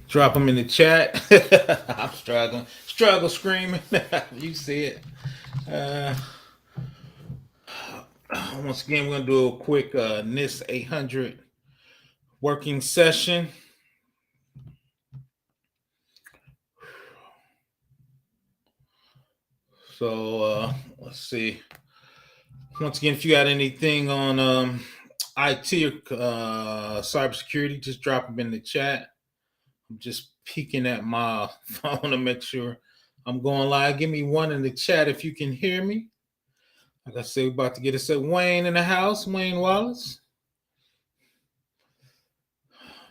Drop them in the chat. I'm struggle screaming. You see it. Uh, Once again, we're gonna do a quick NIST 800 working session. So let's see. Once again, if you got anything on IT or cybersecurity, just drop them in the chat. I'm just peeking at my phone to make sure I'm going live. Give me one in the chat if you can hear me. Like I said, we're about to get us at Wayne in the house. Wayne Wallace.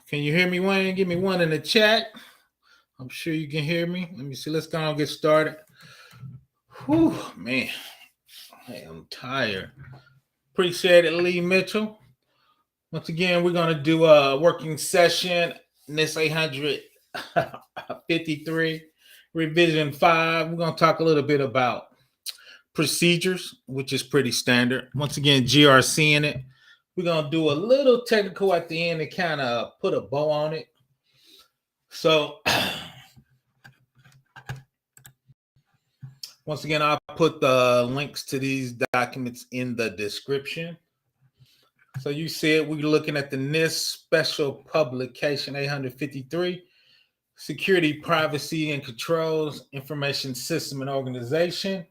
Can you hear me, Wayne? Give me one in the chat. I'm sure you can hear me. Let me see. Let's go and get started. Whew, man. I am tired. Appreciate it, Lee Mitchell. Once again, we're going to do a working session. NIST 800-53, revision 5. We're going to talk a little bit about procedures, which is pretty standard. Once again, GRC in it. We're going to do a little technical at the end to kind of put a bow on it. So, once again, I'll put the links to these documents in the description. So you see it, we're looking at the NIST Special Publication 853, Security, Privacy, and Controls, Information System and Organization.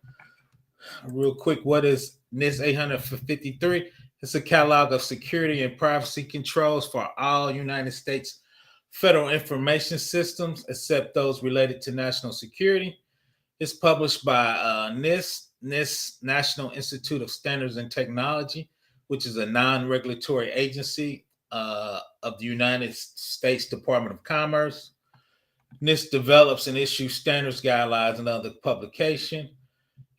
Real quick, what is NIST 853? It's a catalog of security and privacy controls for all United States federal information systems, except those related to national security. It's published by NIST, National Institute of Standards and Technology, which is a non-regulatory agency of the United States Department of Commerce. NIST develops and issues standards, guidelines, and other publication.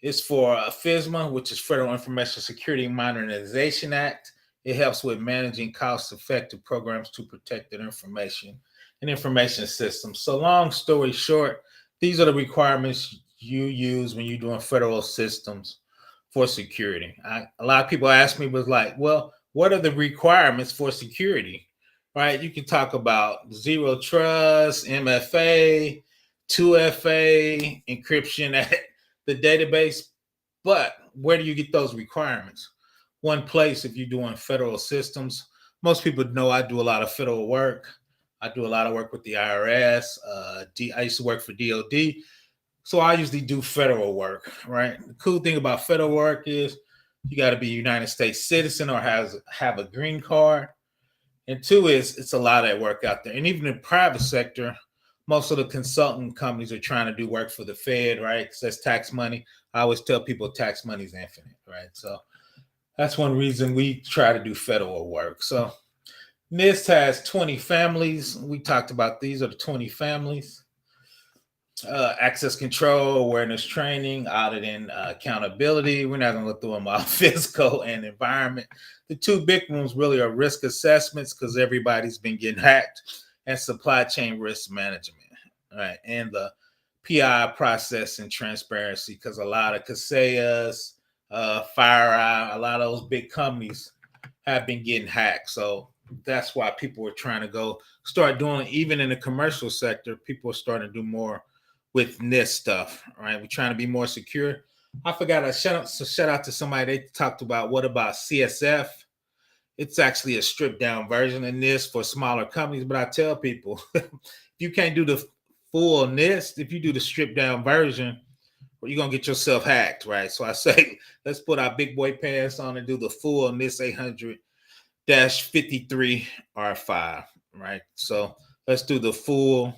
It's for FISMA, which is Federal Information Security Modernization Act. It helps with managing cost-effective programs to protect their information and information systems. So long story short, these are the requirements you use when you're doing federal systems for security. A lot of people ask me, was like, well, what are the requirements for security? Right? You can talk about zero trust, MFA, 2FA, encryption at the database, but where do you get those requirements? One place, if you're doing federal systems. Most people know I do a lot of federal work. I do a lot of work with the IRS. I used to work for DOD. So I usually do federal work, right? The cool thing about federal work is you got to be a United States citizen or have a green card. And two is it's a lot of work out there. And even in the private sector, most of the consulting companies are trying to do work for the Fed, right? Because that's tax money. I always tell people tax money is infinite, right? So that's one reason we try to do federal work. So NIST has 20 families. We talked about these are the 20 families. Access control, awareness training, auditing, accountability. We're not going to go through them all. Physical and environment. The two big ones really are risk assessments because everybody's been getting hacked, and supply chain risk management, right? And the PI process and transparency because a lot of Kaseya's, FireEye, a lot of those big companies have been getting hacked. So that's why people are trying to start doing it. Even in the commercial sector, people are starting to do more with NIST stuff, right? We're trying to be more secure. I forgot a shout out to somebody. They talked about what about CSF? It's actually a stripped down version of NIST for smaller companies. But I tell people, you can't do the full NIST. If you do the stripped down version, well, you're gonna get yourself hacked, right? So I say, let's put our big boy pants on and do the full NIST 800-53R5, right? So let's do the full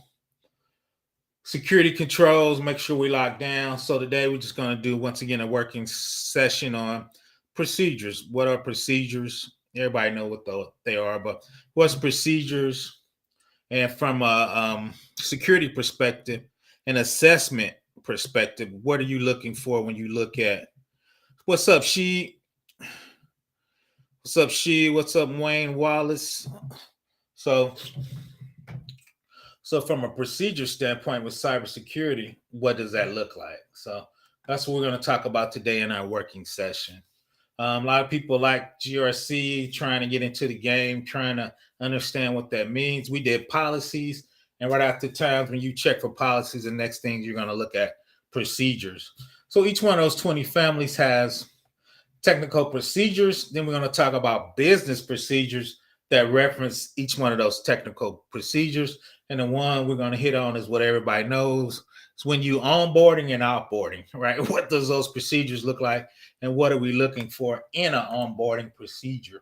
security controls, make sure we lock down. So today we're just going to do, once again, a working session on procedures. What are procedures? Everybody know what they are, but what's procedures? And from a security perspective, an assessment perspective, what are you looking for when you look at what's up, She? What's up, She? What's up, Wayne Wallace? So from a procedure standpoint with cybersecurity, what does that look like? So that's what we're going to talk about today in our working session. A lot of people like GRC, trying to get into the game, trying to understand what that means. We did policies And right after times when you check for policies, the next thing you're going to look at procedures. So each one of those 20 families has technical procedures. Then we're going to talk about business procedures that reference each one of those technical procedures. And the one we're going to hit on is what everybody knows. It's when you onboarding and offboarding, right? What does those procedures look like? And what are we looking for in an onboarding procedure?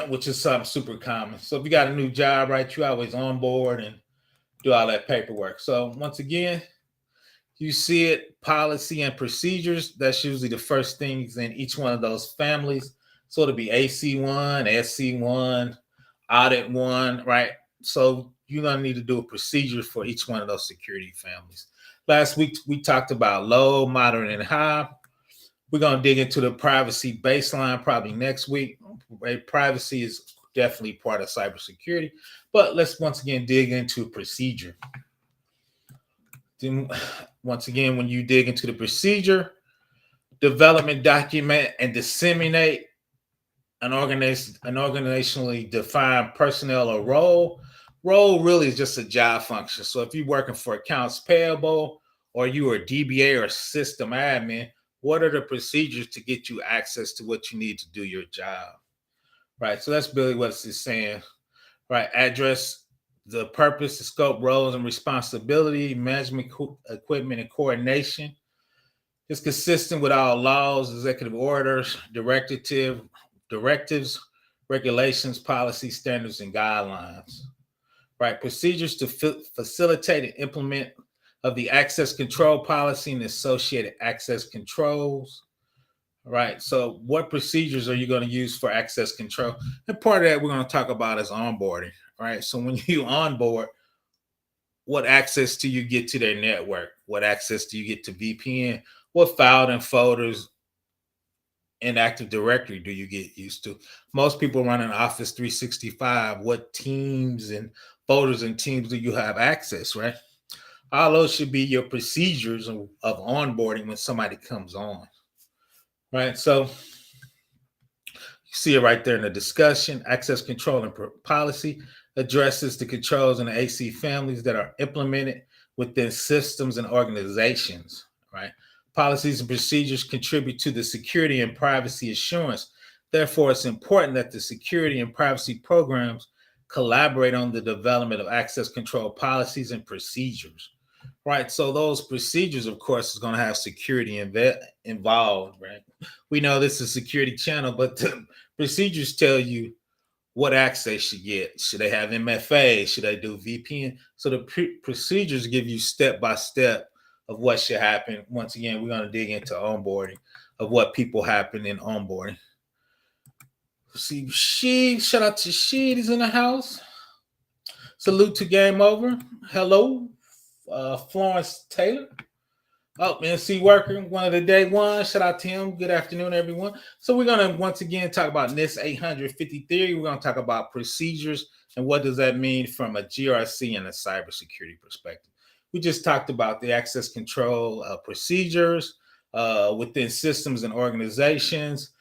Which is something super common. So if you got a new job, right, you always onboard and do all that paperwork. So once again, you see it, policy and procedures. That's usually the first things in each one of those families. So it'll be AC1, SC1, audit one, right? So you're going to need to do a procedure for each one of those security families. Last week, we talked about low, moderate, and high. We're going to dig into the privacy baseline probably next week. Right? Privacy is definitely part of cybersecurity. But let's once again dig into procedure. Then, once again, when you dig into the procedure, development, document, and disseminate an organizationally defined personnel or role. Role really is just a job function. So if you're working for accounts payable or you are a DBA or system admin, what are the procedures to get you access to what you need to do your job? Right. So that's really what it's saying. Right. Address the purpose, the scope, roles, and responsibility, management, equipment, and coordination. It's consistent with all laws, executive orders, directives, regulations, policies, standards, and guidelines. Right. Procedures to facilitate and implement of the access control policy and associated access controls. Right. So what procedures are you going to use for access control? And part of that we're going to talk about is onboarding. Right. So when you onboard, what access do you get to their network? What access do you get to VPN? What file and folders in Active Directory do you get used to? Most people running Office 365. What teams and folders and teams do you have access, right? All those should be your procedures of onboarding when somebody comes on, right? So you see it right there in the discussion. Access control and policy addresses the controls in the AC families that are implemented within systems and organizations, right? Policies and procedures contribute to the security and privacy assurance. Therefore, it's important that the security and privacy programs collaborate on the development of access control policies and procedures, right? So those procedures, of course, is going to have security involved, right? We know this is a security channel, but the procedures tell you what access you get. Should they have MFA? Should they do VPN? So the procedures give you step by step of what should happen. Once again, we're going to dig into onboarding of what people happen in onboarding. See, shout out to Sheed is in the house. Salute to Game Over. Hello, Florence Taylor. Oh, NC Worker, one of the day one. Shout out to him. Good afternoon, everyone. So we're going to once again talk about NIST 800-53R5. We're going to talk about procedures and what does that mean from a GRC and a cybersecurity perspective. We just talked about the access control procedures within systems and organizations.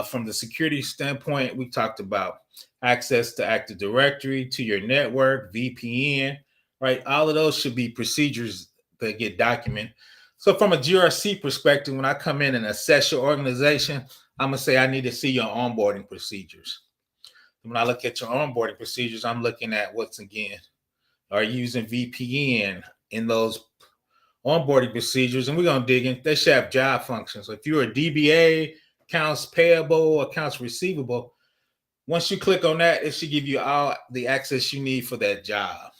From the security standpoint, we talked about access to Active Directory, to your network, VPN, right? All of those should be procedures that get documented. So from a GRC perspective, when I come in and assess your organization, I'm going to say I need to see your onboarding procedures. When I look at your onboarding procedures, I'm looking at what's again, are you using VPN in those onboarding procedures? And we're going to dig in. They should have job functions. So if you're a DBA, accounts payable, accounts receivable, once you click on that, it should give you all the access you need for that job.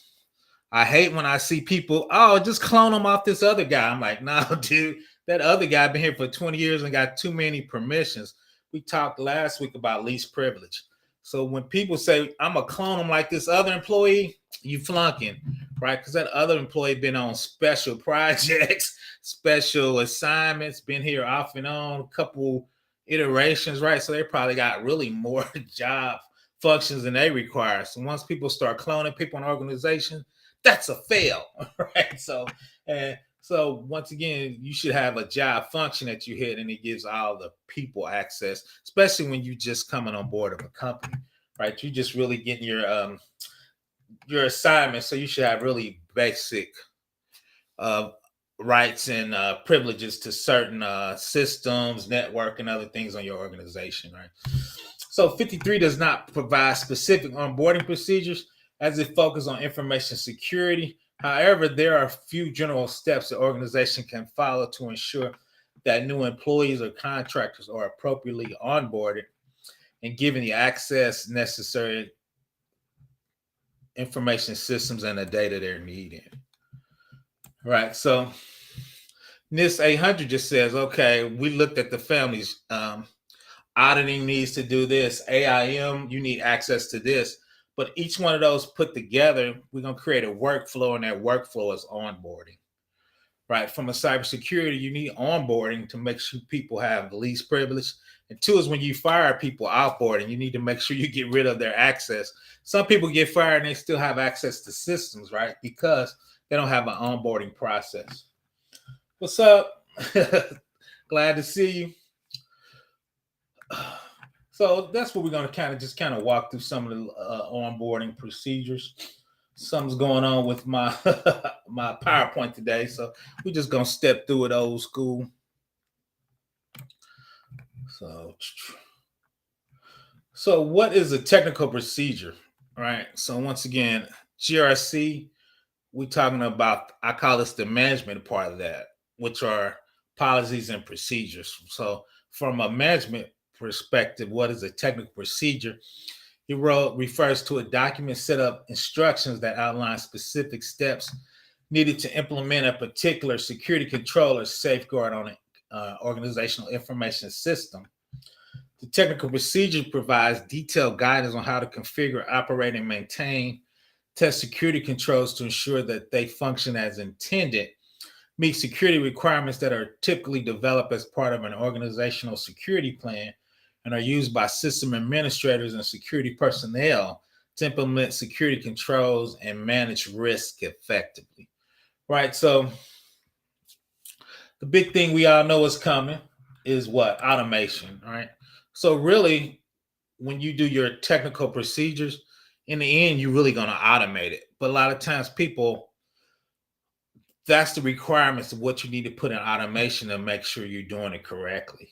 I hate when I see people, just clone them off this other guy. I'm like, no, dude, that other guy been here for 20 years and got too many permissions. We talked last week about least privilege. So when people say, I'm going to clone them like this other employee, you flunking, right? Because that other employee been on special projects, special assignments, been here off and on, a couple iterations, right? So they probably got really more job functions than they require. So once people start cloning people in organizations, that's a fail, right? So once again, you should have a job function that you hit, and it gives all the people access, especially when you just coming on board of a company, right? You just really getting your your assignment. So you should have really basic uh, rights and privileges to certain systems, network, and other things on your organization, right? So 53 does not provide specific onboarding procedures as it focuses on information security. However, there are a few general steps the organization can follow to ensure that new employees or contractors are appropriately onboarded and given the access necessary information systems and the data they're needing. Right. So NIST 800 just says, okay, we looked at the families. Auditing needs to do this. AIM, you need access to this. But each one of those put together, we're going to create a workflow, and that workflow is onboarding. Right. From a cybersecurity, you need onboarding to make sure people have the least privilege. And two is when you fire people offboarding, you need to make sure you get rid of their access. Some people get fired and they still have access to systems, right? Because they don't have an onboarding process. What's up? Glad to see you. So that's what we're going to kind of walk through some of the onboarding procedures. Something's going on with my my PowerPoint today, so we're just going to step through it old school. So what is a technical procedure, right? So once again, GRC, we're talking about, I call this the management part of that, which are policies and procedures. So from a management perspective, what is a technical procedure? It refers to a document set of instructions that outline specific steps needed to implement a particular security control or safeguard on an organizational information system. The technical procedure provides detailed guidance on how to configure, operate, and maintain test security controls to ensure that they function as intended, meet security requirements that are typically developed as part of an organizational security plan, and are used by system administrators and security personnel to implement security controls and manage risk effectively. Right. So the big thing we all know is coming is what? Automation. Right. So really, when you do your technical procedures, in the end, you're really going to automate it. But a lot of times that's the requirements of what you need to put in automation to make sure you're doing it correctly.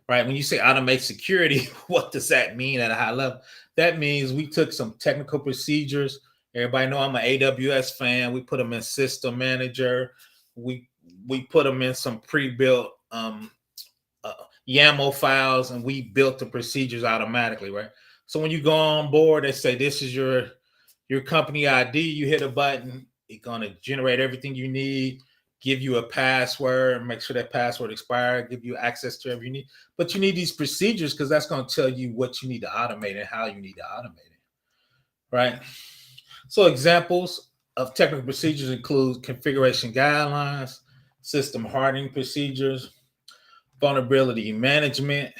Right? When you say automate security, what does that mean at a high level? That means we took some technical procedures. Everybody know I'm an AWS fan. We put them in System Manager. We put them in some pre-built YAML files, and we built the procedures automatically, right? So when you go on board, they say this is your company ID. You hit a button, it's gonna generate everything you need, give you a password, make sure that password expired, give you access to everything you need. But you need these procedures because that's gonna tell you what you need to automate and how you need to automate it, right? So examples of technical procedures include configuration guidelines, system hardening procedures, vulnerability management,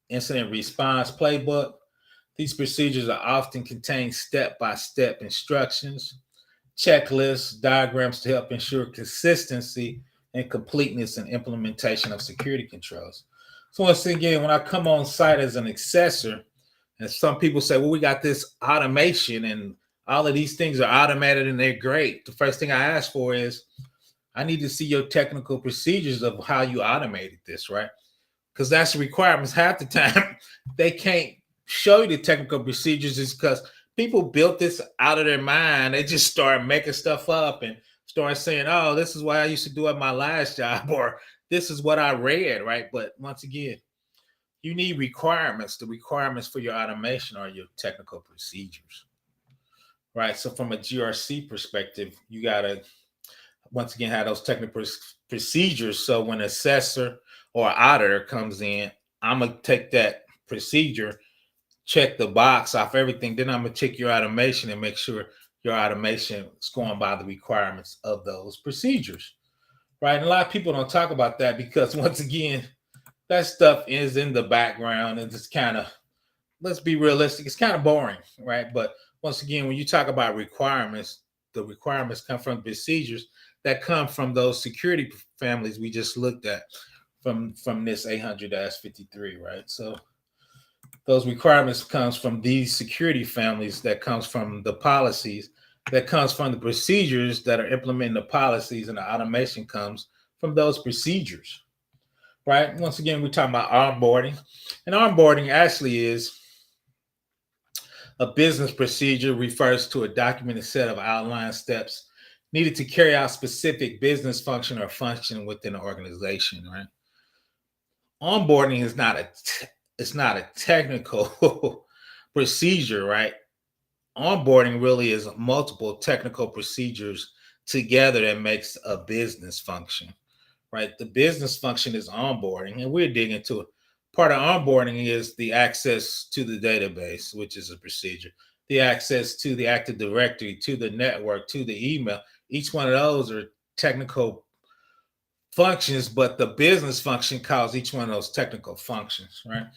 incident response playbook. These procedures are often contain step-by-step instructions, checklists, diagrams to help ensure consistency and completeness in implementation of security controls. So once again, when I come on site as an accessor, and some people say, well, we got this automation and all of these things are automated and they're great. The first thing I ask for is, I need to see your technical procedures of how you automated this, right? Because that's the requirements. Half the time, they can't show you the technical procedures is because people built this out of their mind. They just start making stuff up and start saying, oh, this is what I used to do at my last job, or this is what I read, right? But once again, you need requirements. The requirements for your automation are your technical procedures, right? So from a GRC perspective, you got to once again have those technical procedures. So when an assessor or auditor comes in, I'm gonna take that procedure, check the box off everything. Then I'm gonna check your automation and make sure your automation is going by the requirements of those procedures, right? And a lot of people don't talk about that because once again, that stuff is in the background and it's kind of, let's be realistic, it's kind of boring, right? But once again, when you talk about requirements, the requirements come from procedures that come from those security families we just looked at from this 800-53, right? So those requirements comes from these security families that comes from the policies that comes from the procedures that are implementing the policies, and the automation comes from those procedures, right? Once again, we're talking about onboarding, and onboarding actually is a business procedure, refers to a documented set of outlined steps needed to carry out specific business function or function within an organization, right? Onboarding is not it's not a technical procedure, right? Onboarding really is multiple technical procedures together that makes a business function, right? The business function is onboarding, and we're digging into it. Part of onboarding is the access to the database, which is a procedure, the access to the Active Directory, to the network, to the email. Each one of those are technical functions, but the business function calls each one of those technical functions, right?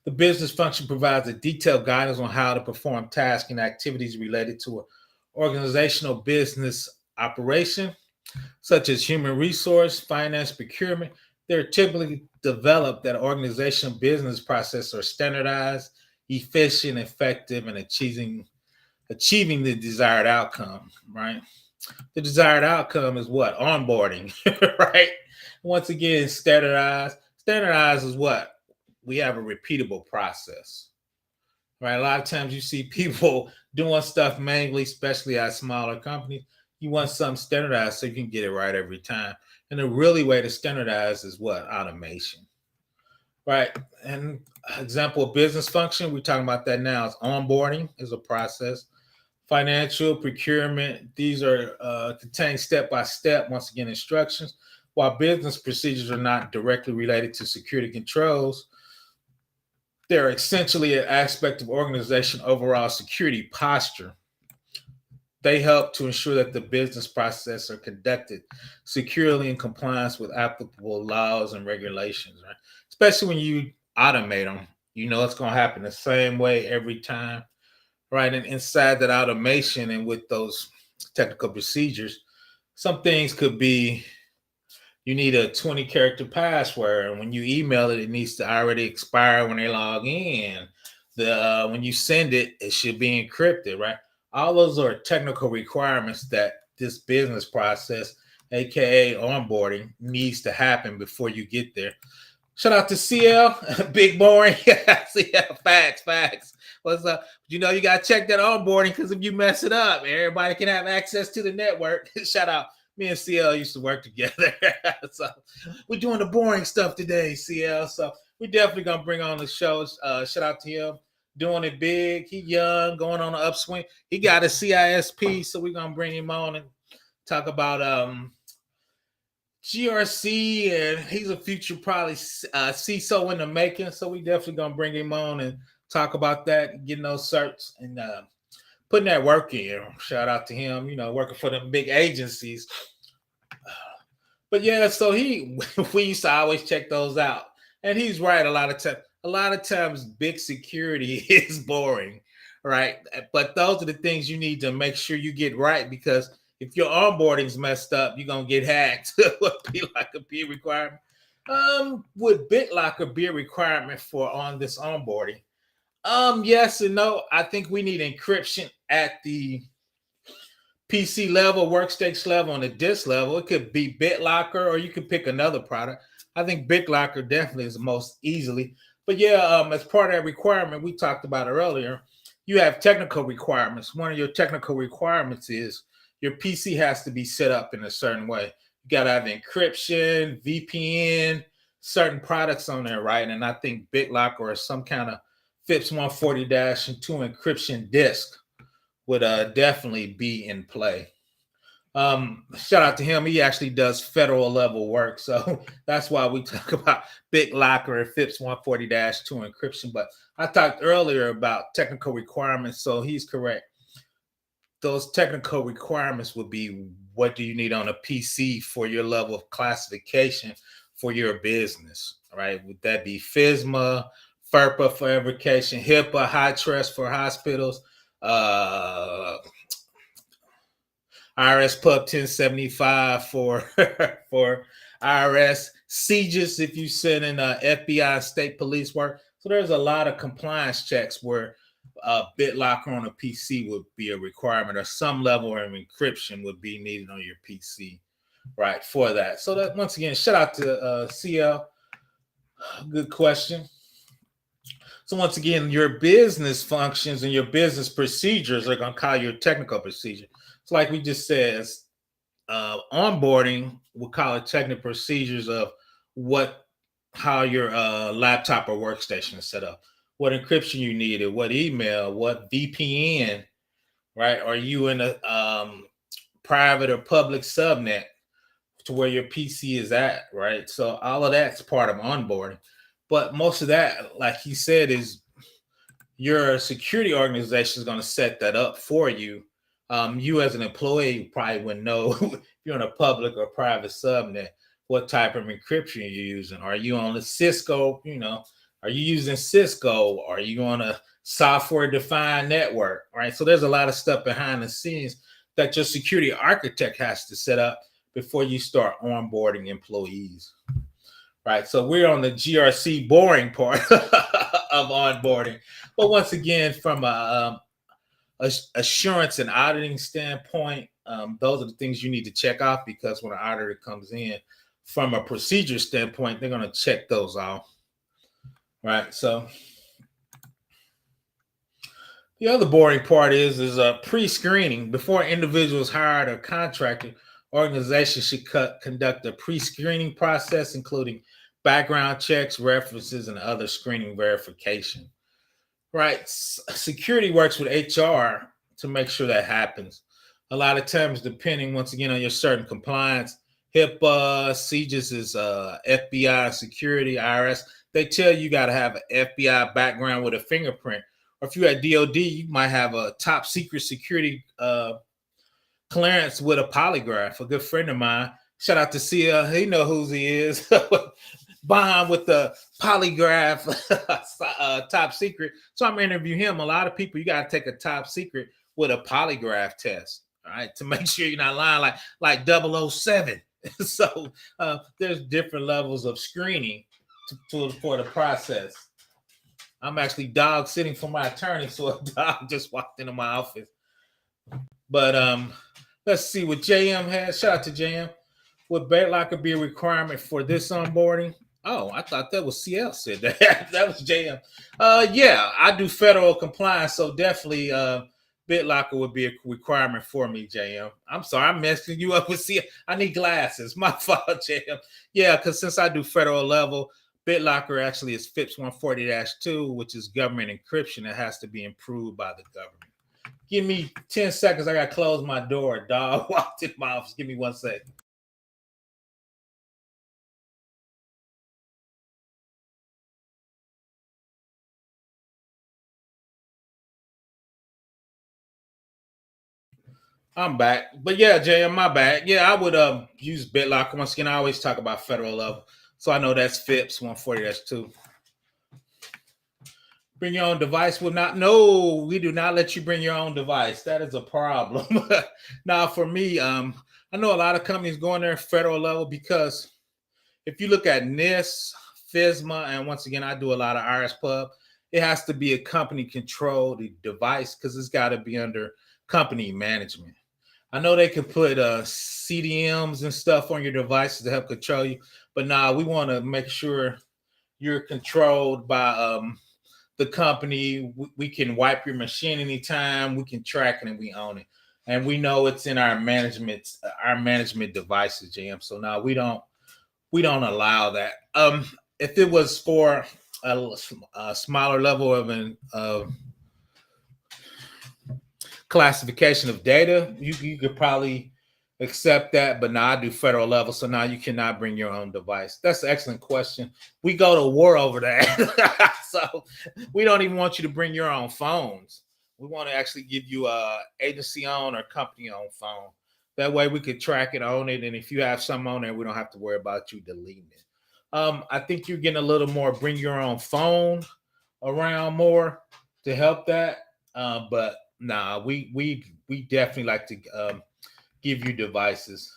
The business function provides a detailed guidance on how to perform tasks and activities related to an organizational business operation, such as human resource, finance, procurement. They're typically developed that organizational business processes are standardized, efficient, effective, and achieving the desired outcome, right? The desired outcome is what? Onboarding, right? Once again, standardized. Standardized is what? We have a repeatable process, right? A lot of times you see people doing stuff manually, especially at smaller companies. You want something standardized so you can get it right every time. And the really way to standardize is what? Automation, right? And example of business function, we're talking about that now, is onboarding is a process. Financial, procurement, these are contained step by step, once again, instructions. While business procedures are not directly related to security controls, they're essentially an aspect of organization overall security posture. They help to ensure that the business process are conducted securely in compliance with applicable laws and regulations, right? Especially when you automate them, you know it's going to happen the same way every time, right? And inside that automation and with those technical procedures, some things could be you need a 20-character password, and when you email it, it needs to already expire when they log in. When you send it, it should be encrypted, right? All those are technical requirements that this business process, aka onboarding, needs to happen before you get there. Shout out to CL, big boring. CL, facts. What's up? You know you gotta check that onboarding because if you mess it up, everybody can have access to the network. Shout out. Me and CL used to work together. So we're doing the boring stuff today, CL. So we definitely gonna bring on the show. Shout out to him. Doing it big. He young, going on an upswing. He got a CISP, so we're gonna bring him on and talk about GRC, and he's a future probably CISO in the making. So we definitely gonna bring him on and talk about that, getting those certs and putting that work in. Shout out to him, working for them big agencies. But yeah, so we used to always check those out. And he's right a lot of times. A lot of times big security is boring, right? But those are the things you need to make sure you get right, because if your onboarding's messed up, you're gonna get hacked. Would BitLocker be a requirement? Would BitLocker be a requirement for on this onboarding? Yes and no. I think we need encryption at the PC level, workstation level, and the disk level. It could be BitLocker, or you could pick another product. I think BitLocker definitely is the most easily. But yeah, as part of that requirement we talked about earlier, you have technical requirements. One of your technical requirements is your PC has to be set up in a certain way. You got to have encryption, VPN, certain products on there, right? And I think BitLocker or some kind of FIPS 140-2 encryption disk would definitely be in play. Shout out to him. He actually does federal level work. So that's why we talk about BitLocker and FIPS 140-2 encryption. But I talked earlier about technical requirements. So he's correct. Those technical requirements would be, what do you need on a PC for your level of classification for your business, right? Would that be FISMA, FERPA for education, HIPAA, high trust for hospitals, IRS Pub 1075 for for IRS, CJIS if you send in FBI and state police work. So there's a lot of compliance checks where BitLocker on a PC would be a requirement, or some level of encryption would be needed on your PC, right, for that. So that, once again, shout out to CL. Good question. So once again, your business functions and your business procedures are going to call your technical procedure. So like we just said, onboarding, we'll call it technical procedures of how your laptop or workstation is set up, what encryption you needed, what email, what VPN, right? Are you in a private or public subnet to where your PC is at, right? So all of that's part of onboarding. But most of that, like he said, is your security organization is going to set that up for you. You as an employee probably wouldn't know if you're in a public or private subnet what type of encryption you're using. Are you on a Cisco? Are you using Cisco? Are you on a software-defined network? Right. So there's a lot of stuff behind the scenes that your security architect has to set up before you start onboarding employees. Right. So we're on the GRC boring part of onboarding. But once again, from a assurance and auditing standpoint, those are the things you need to check off, because when an auditor comes in from a procedure standpoint, they're going to check those off. Right. So the other boring part is pre-screening. Before individuals hired or contracted, organizations should conduct a pre-screening process, including background checks, references, and other screening verification. Right. Security works with HR to make sure that happens. A lot of times, depending once again on your certain compliance, HIPAA, CJIS is FBI security, IRS. They tell you got to have an FBI background with a fingerprint. Or if you're at DOD, you might have a top secret security clearance with a polygraph. A good friend of mine, shout out to CL, he know who he is. Bond with the polygraph top secret. So I'm interviewing him. A lot of people, you got to take a top secret with a polygraph test, all right, to make sure you're not lying like 007. So there's different levels of screening for the process. I'm actually dog sitting for my attorney, so a dog just walked into my office. But let's see what JM has. Shout out to JM. Would BitLocker be a requirement for this onboarding? Oh, I thought that was CL said that. That was JM. Yeah, I do federal compliance, so definitely BitLocker would be a requirement for me, JM. I'm sorry, I'm messing you up with CL. I need glasses. My fault, JM. Yeah, because since I do federal level, BitLocker actually is FIPS 140-2, which is government encryption that has to be improved by the government. Give me 10 seconds. I got to close my door. Dog walked in my office. Give me 1 second. I'm back. But yeah, Jay, I'm my bad. Yeah, I would use BitLocker. Once again, I always talk about federal level. So I know that's FIPS 140-2. Bring your own device will not. No, we do not let you bring your own device. That is a problem. Now, for me, I know a lot of companies going there federal level, because if you look at NIST, FISMA, and once again, I do a lot of IRS Pub, it has to be a company controlled device, because it's got to be under company management. I know they could put CDMs and stuff on your devices to help control you, but we want to make sure you're controlled by the company. We can wipe your machine anytime. We can track it and we own it, and we know it's in our management devices, Jam. So we don't allow that. If it was for a smaller level of classification of data, you could probably accept that, but I do federal level, so now you cannot bring your own device. That's an excellent question. We go to war over that. So we don't even want you to bring your own phones. We want to actually give you a agency owned or company owned phone. That way we could track it, own it, and if you have something on there, we don't have to worry about you deleting it. I think you're getting a little more bring your own phone around more to help that. But we definitely like to give you devices.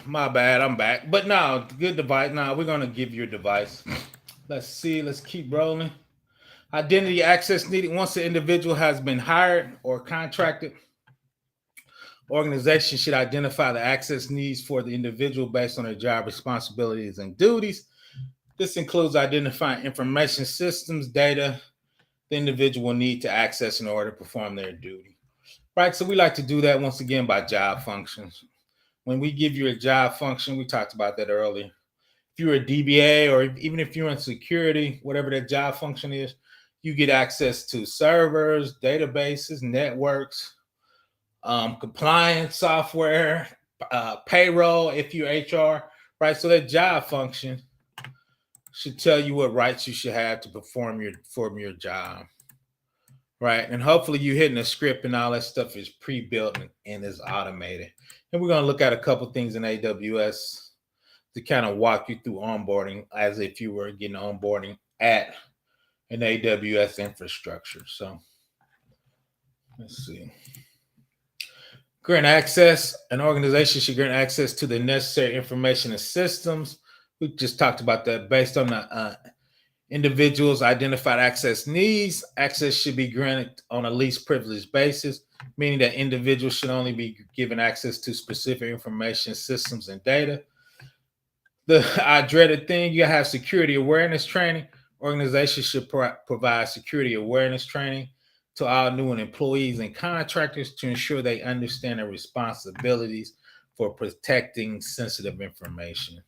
My bad, I'm back. But no, good device. Now we're gonna give you a device. Let's see. Let's keep rolling. Identity access needed once the individual has been hired or contracted. Organization should identify the access needs for the individual based on their job responsibilities and duties. This includes identifying information systems, data the individual will need to access in order to perform their duty. Right, so we like to do that once again by job functions. When we give you a job function, we talked about that earlier. If you're a DBA or even if you're in security, whatever that job function is, you get access to servers, databases, networks, compliance software, payroll if you're HR, right? So that job function should tell you what rights you should have to perform your job, right? And hopefully you hitting a script and all that stuff is pre-built and is automated. And we're going to look at a couple things in AWS to kind of walk you through onboarding as if you were getting onboarding at an AWS infrastructure. So let's see. Grant access. An organization should grant access to the necessary information and systems. We just talked about that. Based on the individuals' identified access needs, access should be granted on a least privileged basis, meaning that individuals should only be given access to specific information, systems, and data. I dreaded thing, you have security awareness training. Organizations should provide security awareness training to all new employees and contractors to ensure they understand their responsibilities for protecting sensitive information.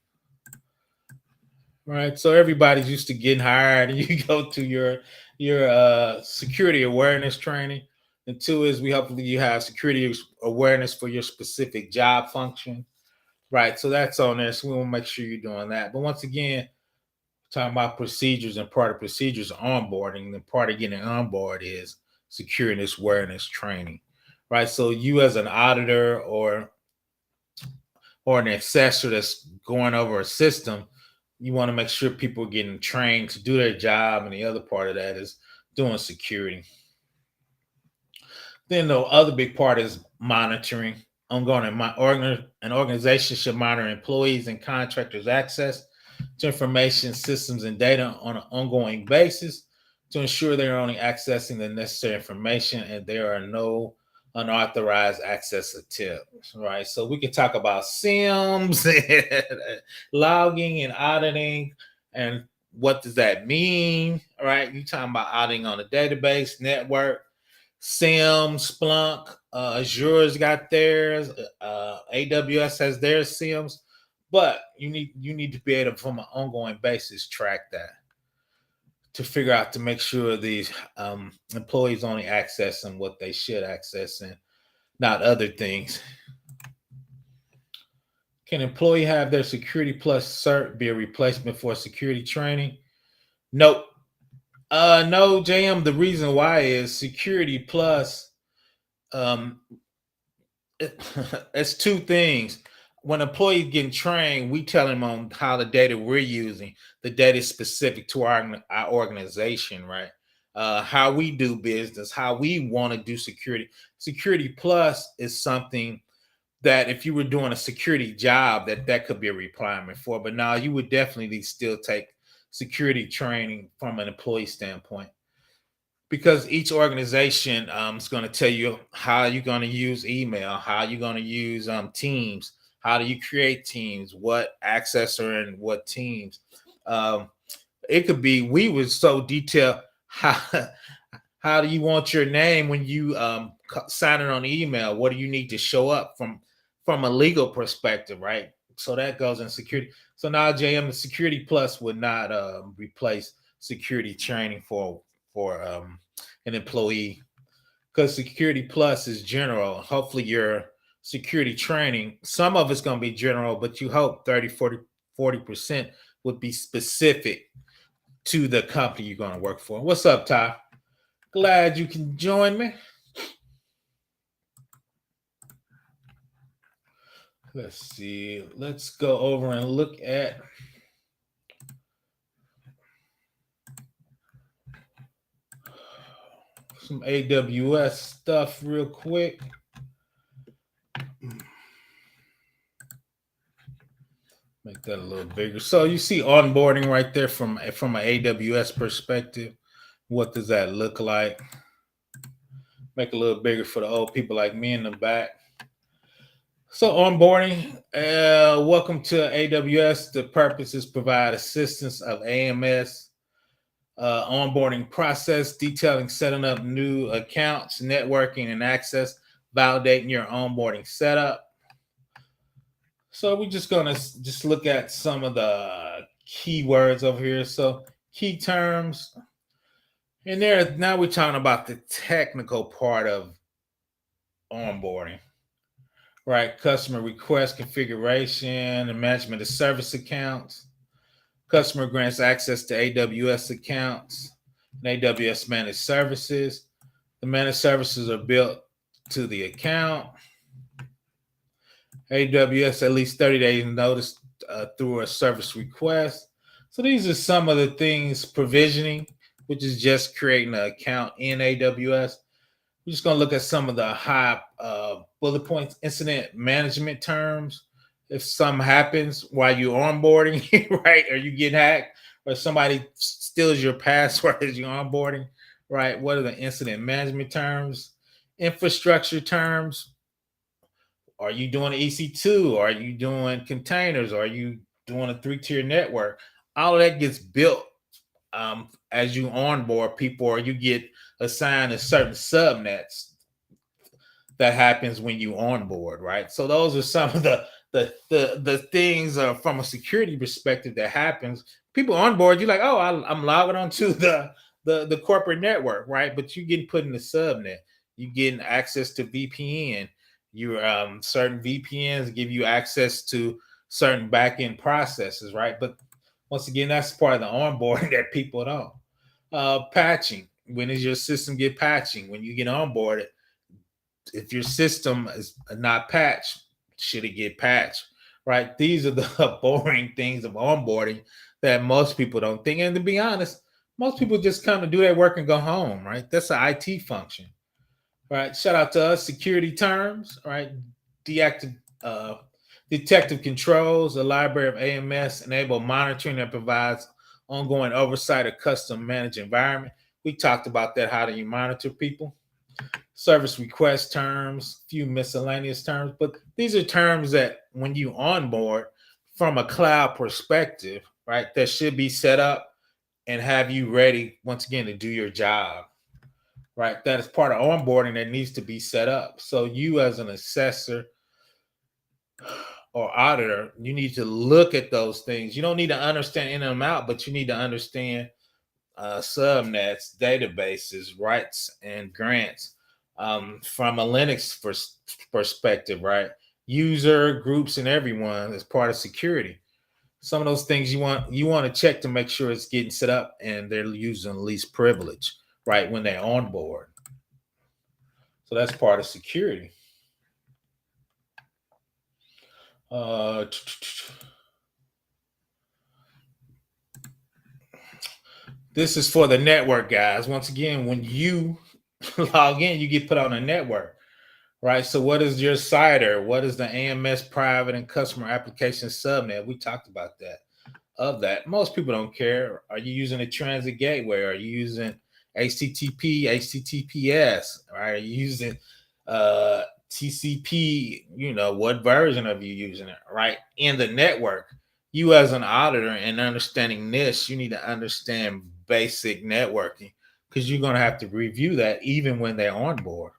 Right. So everybody's used to getting hired and you go to your security awareness training. And two is hopefully you have security awareness for your specific job function. Right. So that's on there. So we want to make sure you're doing that. But once again, talking about procedures, and part of procedures onboarding, and part of getting on board is security awareness training. Right. So you as an auditor or an assessor that's going over a system, you want to make sure people are getting trained to do their job. And the other part of that is doing security. Then the other big part is monitoring. Ongoing, an organization should monitor employees and contractors' access to information, systems, and data on an ongoing basis to ensure they're only accessing the necessary information and there are no unauthorized access attempts, right? So we can talk about SIMs, logging and auditing, and what does that mean, right? You're talking about auditing on a database, network, SIM, Splunk, Azure's got theirs, AWS has their SIMs, but you need to be able to, from an ongoing basis, track that to figure out to make sure these employees only access and what they should access and not other things. Can employee have their Security Plus cert be a replacement for security training? Nope. No, JM. The reason why is Security Plus. It's two things. When employees getting trained, we tell them on how the data we're using, the data is specific to our organization, right? How we do business, how we want to do security. Security Plus is something that if you were doing a security job, that could be a requirement for. But now you would definitely still take security training from an employee standpoint, because each organization is going to tell you how you're going to use email, how you're going to use Teams, how do you create teams, what accessor and what teams. It could be, we would so detail how do you want your name when you sign it on email? What do you need to show up from a legal perspective, right? So that goes in security. So now JM, the Security Plus would not replace security training for an employee, because Security Plus is general. Hopefully your security training, some of it's going to be general, but you hope 30, 40% would be specific to the company you're going to work for. What's up, Ty? Glad you can join me. Let's see. Let's go over and look at some AWS stuff real quick. Make that a little bigger. So you see onboarding right there from an AWS perspective. What does that look like? Make it a little bigger for the old people like me in the back. So onboarding, welcome to AWS. The purpose is provide assistance of AMS onboarding process, detailing setting up new accounts, networking and access, validating your onboarding setup. So we're just gonna just look at some of the keywords over here. So key terms, and there now we're talking about the technical part of onboarding, right? Customer request configuration and management of service accounts. Customer grants access to AWS accounts and AWS managed services. The managed services are built to the account. AWS at least 30 days notice through a service request. So these are some of the things. Provisioning, which is just creating an account in AWS. We're just going to look at some of the high bullet points. Incident management terms. If something happens while you're onboarding, right, or you get hacked, or somebody steals your password as you're onboarding, right? What are the incident management terms? Infrastructure terms. Are you doing EC2? Are you doing containers? Are you doing a 3-tier network? All of that gets built as you onboard people, or you get assigned a certain subnets. That happens when you onboard, right? So those are some of the things from a security perspective that happens. People onboard, you're like, oh, I'm logging onto the corporate network, right? But you getting put in the subnet, you getting access to VPN. You certain VPNs give you access to certain backend processes, right? But once again, that's part of the onboarding that people don't. Patching. When does your system get patching? When you get onboarded, if your system is not patched, should it get patched? Right? These are the boring things of onboarding that most people don't think. And to be honest, most people just come to do their work and go home, right? That's an IT function. Right. Shout out to us. Security terms, right? Deactive detective controls, a library of AMS enable monitoring that provides ongoing oversight of custom managed environment. We talked about that. How do you monitor people? Service request terms, few miscellaneous terms, but these are terms that when you onboard from a cloud perspective, right, that should be set up and have you ready once again to do your job, right? That is part of onboarding that needs to be set up. So you as an assessor or auditor, you need to look at those things. You don't need to understand in and out, but you need to understand subnets, databases, rights, and grants from a Linux perspective, right? User groups and everyone is part of security. Some of those things you want to check to make sure it's getting set up and they're using least privilege, right, when they're on board. So that's part of security. This is for the network guys. Once again, when you log in, you get put on a network, right? So what is your CIDR? What is the AMS private and customer application subnet? We talked about that. Of that, most people don't care. Are you using a transit gateway? Are you using HTTP, HTTPS? Right? Are you using TCP? You know, what version of you using it? Right? In the network, you as an auditor and understanding this, you need to understand basic networking because you're going to have to review that even when they're on board.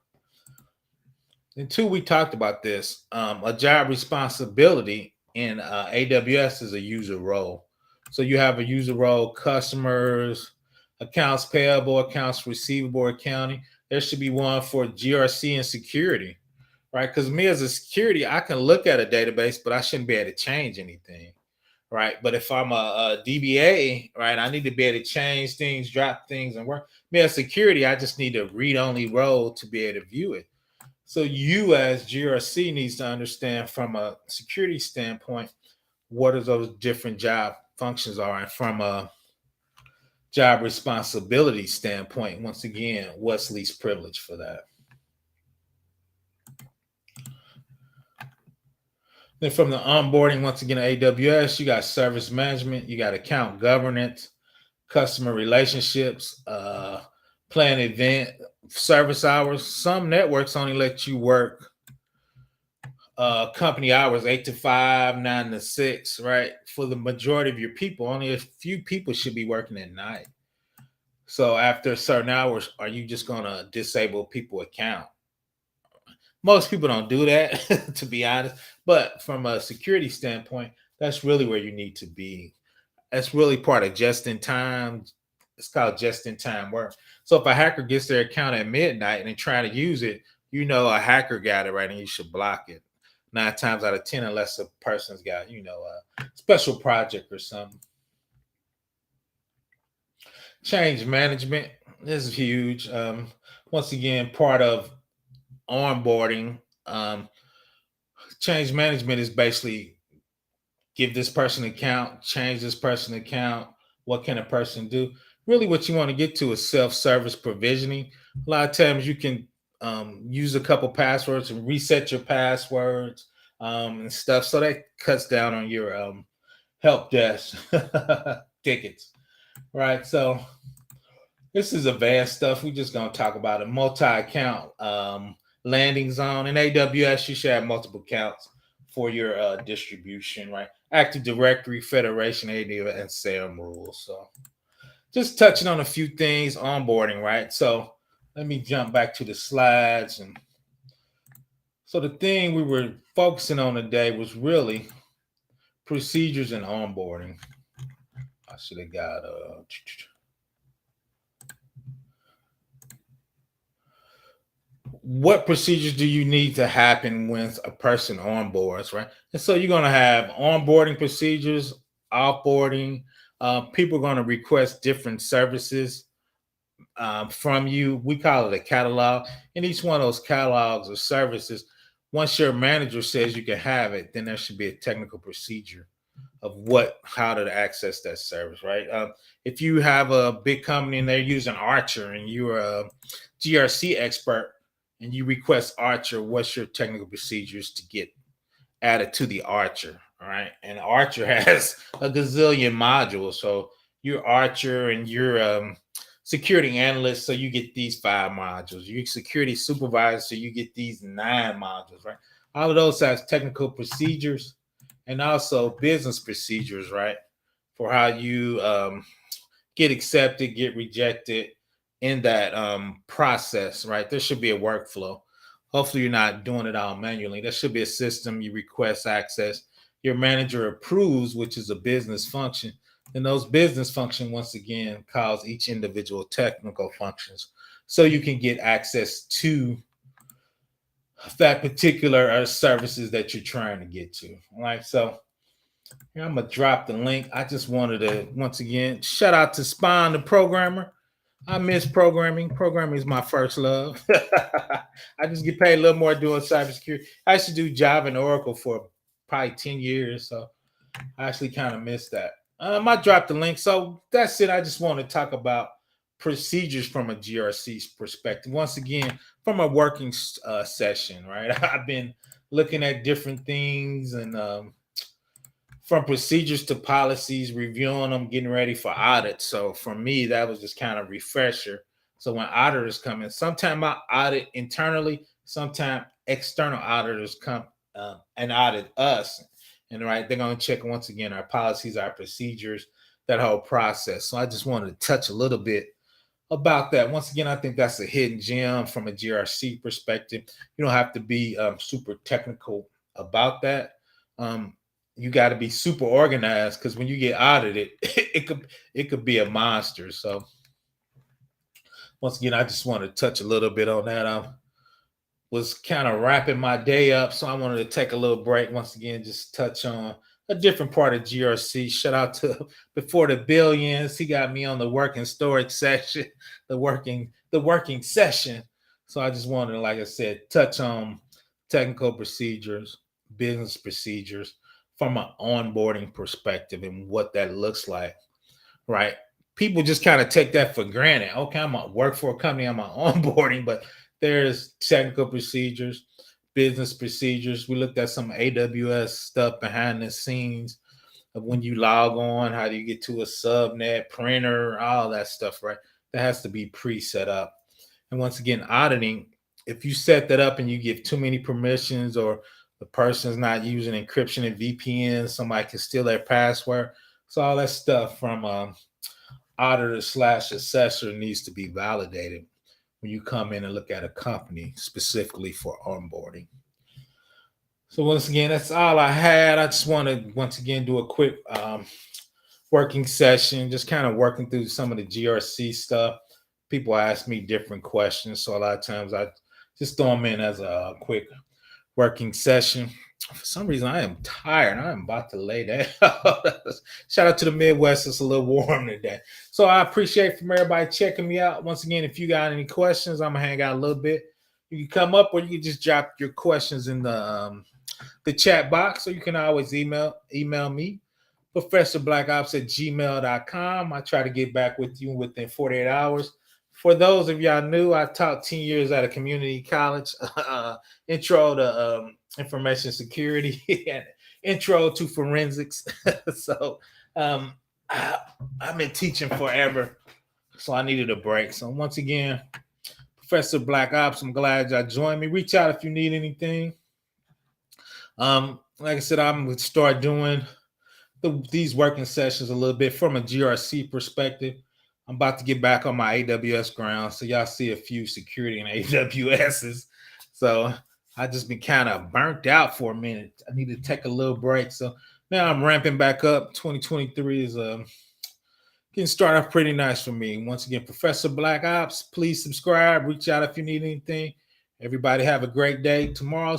And two, we talked about this. A job responsibility in AWS is a user role. So you have a user role, customers, accounts payable, accounts receivable, accounting. There should be one for GRC and security, right? Because me as a security, I can look at a database, but I shouldn't be able to change anything, right? But if I'm a DBA, right, I need to be able to change things, drop things, and work. Me as security, I just need a read-only role to be able to view it. So you as GRC needs to understand from a security standpoint, what are those different job functions are, and from a job responsibility standpoint, once again, what's least privilege for that? Then from the onboarding, once again, AWS, you got service management, you got account governance, customer relationships, plan event, service hours. Some networks only let you work company hours 8 to 5, 9 to 6, right? For the majority of your people, only a few people should be working at night. So after certain hours, are you just gonna disable people account? Most people don't do that, to be honest. But from a security standpoint, that's really where you need to be. That's really part of just in time. It's called just in time work. So if a hacker gets their account at midnight and they try to use it, you know a hacker got it right, and you should block it. 9 times out of 10, unless a person's got a special project or something. Change management. This is huge. Once again, part of onboarding. Change management is basically give this person an account, change this person account. What can a person do? Really, what you want to get to is self-service provisioning. A lot of times you can use a couple passwords and reset your passwords and stuff. So that cuts down on your help desk tickets, right? So this is advanced stuff. We're just going to talk about a multi-account landing zone. In AWS, you should have multiple accounts for your distribution, right? Active Directory, Federation, AWS, and SAM rules. So just touching on a few things, onboarding, right? So let me jump back to the slides. And so the thing we were focusing on today was really procedures and onboarding. I should have got what procedures do you need to happen when a person onboards, right? And so you're going to have onboarding procedures, offboarding. People are going to request different services from you. We call it a catalog. And each one of those catalogs or services, once your manager says you can have it, then there should be a technical procedure of how to access that service, right? If you have a big company and they're using Archer and you're a GRC expert, and you request Archer, what's your technical procedures to get added to the Archer? All right. And Archer has a gazillion modules. So you're Archer and you're security analyst. So you get these 5 modules. You're security supervisor. So you get these 9 modules, right? All of those have technical procedures and also business procedures, right? For how you get accepted, get rejected, in that process, right? There should be a workflow. Hopefully you're not doing it all manually. There should be a system. You request access, your manager approves, which is a business function. And those business functions, once again, cause each individual technical functions. So you can get access to that particular services that you're trying to get to. All right. So here I'm going to drop the link. I just wanted to, once again, shout out to Spawn, the programmer. I miss programming. Programming is my first love. I just get paid a little more doing cybersecurity. I used to do Java and Oracle for probably 10 years. So I actually kind of missed that. I dropped the link. So that's it. I just want to talk about procedures from a GRC perspective. Once again, from a working session, right? I've been looking at different things and from procedures to policies, reviewing them, getting ready for audit. So for me, that was just kind of refresher. So when auditors come in, sometimes I audit internally, sometimes external auditors come and audit us. And right, they're going to check once again our policies, our procedures, that whole process. So I just wanted to touch a little bit about that. Once again, I think that's a hidden gem from a GRC perspective. You don't have to be super technical about that. You got to be super organized because when you get audited, it could be a monster. So once again, I just want to touch a little bit on that. I was kind of wrapping my day up, so I wanted to take a little break. Once again, just touch on a different part of GRC. Shout out to Before the Billions. He got me on the working storage section, the working session. So I just wanted to, like I said, touch on technical procedures, business procedures, from an onboarding perspective and what that looks like, right? People just kind of take that for granted. Okay, I'm gonna work for a company, I'm on onboarding, but there's technical procedures, business procedures. We looked at some AWS stuff behind the scenes of when you log on, how do you get to a subnet, printer, all that stuff, right? That has to be pre-set up. And once again, auditing, if you set that up and you give too many permissions, or the person's not using encryption and VPN, somebody can steal their password. So all that stuff from auditor / assessor needs to be validated when you come in and look at a company specifically for onboarding. So once again, that's all I had. I just want to once again do a quick working session, just kind of working through some of the GRC stuff. People ask me different questions, so a lot of times I just throw them in as a quick working session. For some reason, I am tired. I am about to lay down. Shout out to the Midwest. It's a little warm today. So I appreciate from everybody checking me out. Once again, if you got any questions, I'm going to hang out a little bit. You can come up, or you can just drop your questions in the chat box, or you can always email me, professorbblackops@gmail.com. I try to get back with you within 48 hours. For those of y'all new, I taught 10 years at a community college, intro to information security and intro to forensics. So I've been teaching forever, so I needed a break. So once again, Professor Black Ops, I'm glad y'all joined me. Reach out if you need anything. Like I said, I'm going to start doing these working sessions a little bit from a GRC perspective. I'm about to get back on my AWS ground, so y'all see a few security and AWSs. So I just been kind of burnt out for a minute. I need to take a little break. So now I'm ramping back up. 2023 is getting started off pretty nice for me. Once again, Professor Black Ops, please subscribe. Reach out if you need anything. Everybody have a great day. Tomorrow